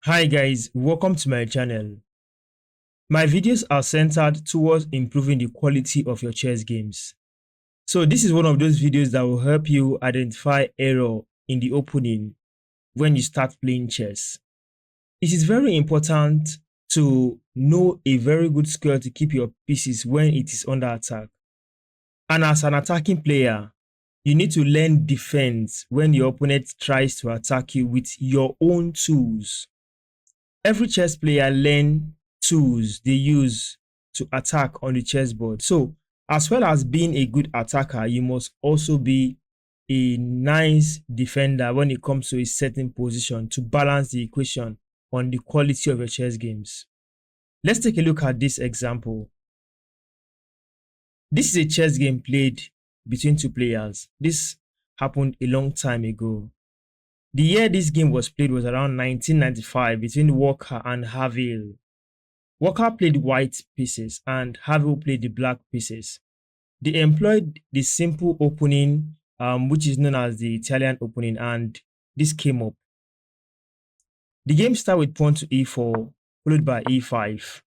Hi guys, welcome to my channel. My videos are centered towards improving the quality of your chess games. So this is one of those videos that will help you identify error in the opening when you start playing chess. It is very important to know a very good square to keep your pieces when it is under attack. And as an attacking player, you need to learn defense when your opponent tries to attack you with your own tools. Every chess player learn tools they use to attack on the chessboard. So, as well as being a good attacker, you must also be a nice defender when it comes to a certain position to balance the equation on the quality of your chess games. Let's take a look at this example. This is a chess game played between two players. This happened a long time ago. The year this game was played was around 1995 between Walker and Haville. Walker played white pieces and Haville played the black pieces. They employed the simple opening, which is known as the Italian opening, and this came up. The game started with pawn to e4, followed by e5.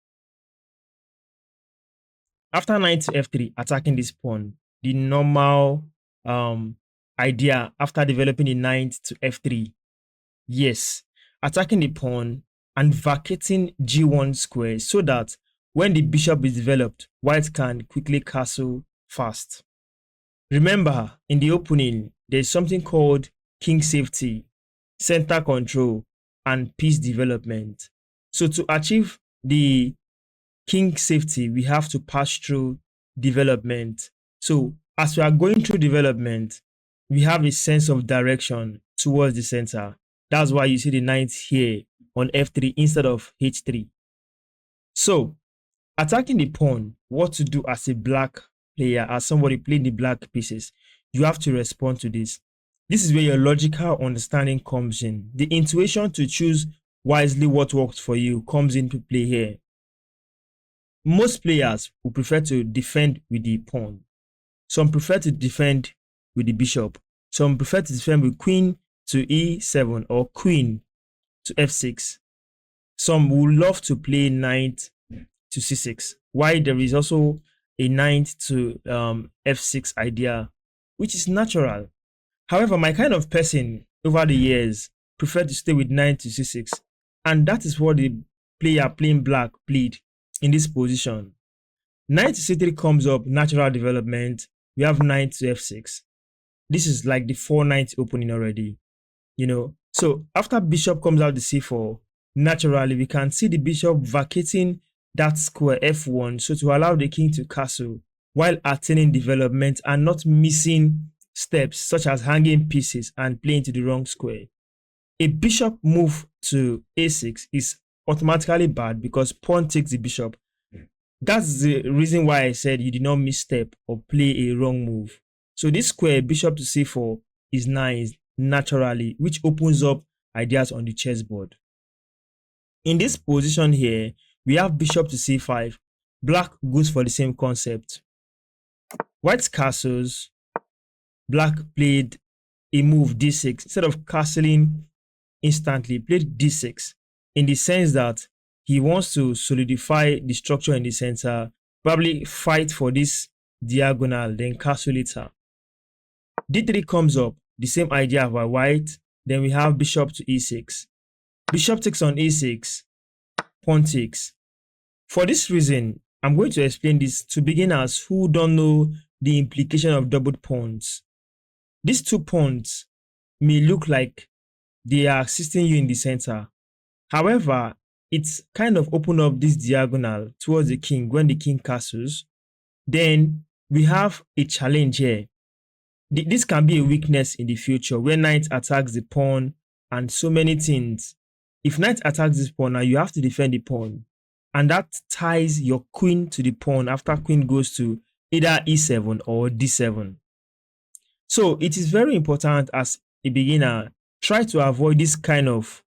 After knight to f3, attacking this pawn, the normal idea after developing the knight to f3, yes, attacking the pawn and vacating g1 square so that when the bishop is developed, white can quickly castle fast. Remember, in the opening, there's something called king safety, center control, and piece development. So to achieve the king safety, we have to pass through development. So as we are going through development, we have a sense of direction towards the center. That's why you see the knight here on f3 instead of h3. So attacking the pawn, what to do as a black player, as somebody playing the black pieces, you have to respond to this. This is where your logical understanding comes in. The intuition to choose wisely what works for you comes into play here. Most players will prefer to defend with the pawn. Some prefer to defend with the bishop. Some prefer to defend with queen to e7 or queen to f6. Some would love to play knight to c6. Why there is also a knight to f6 idea, which is natural. However, my kind of person over the years prefer to stay with knight to c6, and that is what the player playing black played in this position. Knight to c3 comes up, natural development. We have knight to f6. This is like the 4-knight opening already, So after bishop comes out the c4, naturally we can see the bishop vacating that square f1, so to allow the king to castle while attaining development and not missing steps such as hanging pieces and playing to the wrong square. A bishop move to a6 is automatically bad because pawn takes the bishop. That's the reason why I said you did not misstep or play a wrong move. So this square bishop to c4 is nice naturally, which opens up ideas on the chessboard. In this position here, we have bishop to c5. Black goes for the same concept. White castles. Black played a move d6 instead of castling instantly. Played d6 in the sense that he wants to solidify the structure in the center, probably fight for this diagonal, then castle later. d3 comes up, the same idea by white. Then we have bishop to e6. Bishop takes on e6, pawn takes. For this reason, I'm going to explain this to beginners who don't know the implication of doubled pawns. These two pawns may look like they are assisting you in the center. However, it's kind of open up this diagonal towards the king when the king castles. Then we have a challenge here. This can be a weakness in the future where knight attacks the pawn and so many things. If knight attacks this pawn, now you have to defend the pawn. And that ties your queen to the pawn after queen goes to either e7 or d7. So it is very important as a beginner, try to avoid this kind of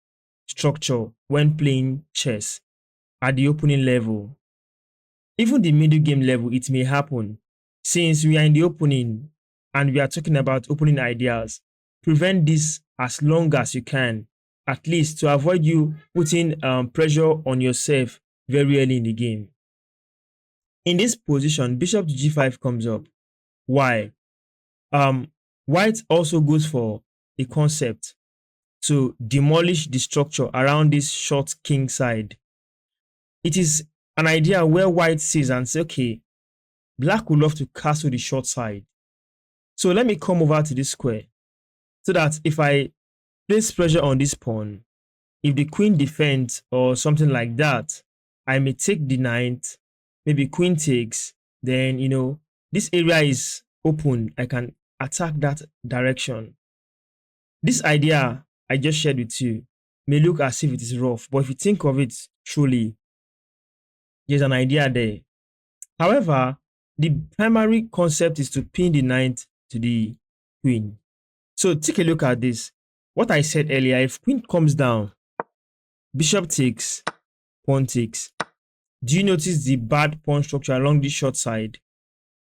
structure when playing chess at the opening level. Even the middle game level, it may happen. Since we are in the opening and we are talking about opening ideas, prevent this as long as you can at least to avoid you putting pressure on yourself very early in the game. In this position, bishop to g5 comes up. Why? White also goes for a concept to demolish the structure around this short king side. It is an idea where white sees and says, okay, black would love to castle the short side. So let me come over to this square so that if I place pressure on this pawn, if the queen defends or something like that, I may take the knight, maybe queen takes, then, this area is open. I can attack that direction. This idea I just shared with you may look as if it is rough, but if you think of it truly, there's an idea there. However, the primary concept is to pin the knight to the queen. So take a look at this. What I said earlier, if queen comes down, bishop takes, pawn takes. Do you notice the bad pawn structure along this short side?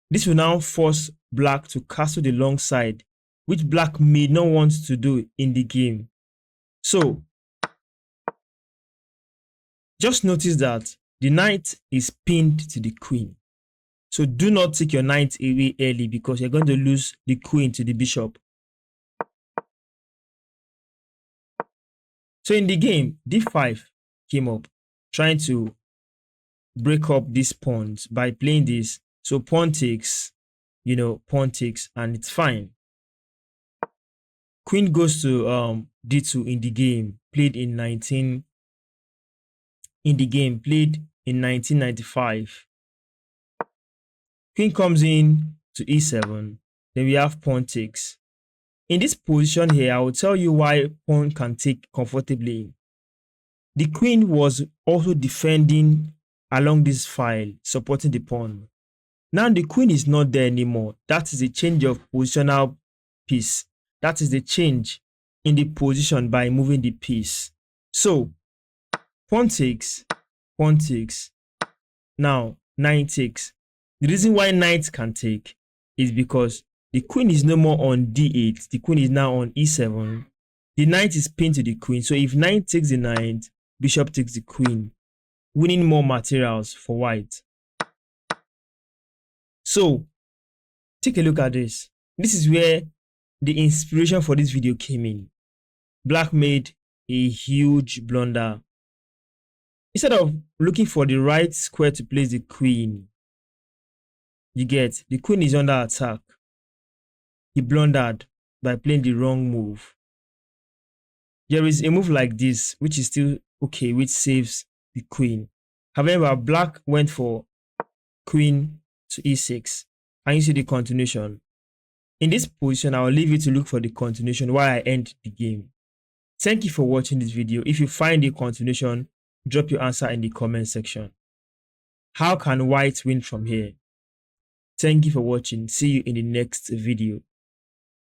This will now force black to castle the long side, which black may not want to do in the game. So just notice that the knight is pinned to the queen. So do not take your knight away early because you're going to lose the queen to the bishop. So in the game, d5 came up, trying to break up these pawns by playing this. So pawn takes, pawn takes, and it's fine. Queen goes to d2 in the game, played in 1995. Queen comes in to e7. Then we have pawn takes. In this position here, I will tell you why pawn can take comfortably. The queen was also defending along this file, supporting the pawn. Now the queen is not there anymore. That is a change of positional piece. That is the change in the position by moving the piece. So pawn takes, pawn takes. Now knight takes. The reason why knight can take is because the queen is no more on d8. The queen is now on e7. The knight is pinned to the queen. So if knight takes the knight, bishop takes the queen, winning more materials for white. So take a look at this. This is where the inspiration for this video came in. Black made a huge blunder. Instead of looking for the right square to place the queen, the queen is under attack. He blundered by playing the wrong move. There is a move like this, which is still okay, which saves the queen. However, black went for queen to e6. And you see the continuation. In this position, I will leave you to look for the continuation while I end the game. Thank you for watching this video. If you find the continuation, drop your answer in the comment section. How can white win from here? Thank you for watching. See you in the next video.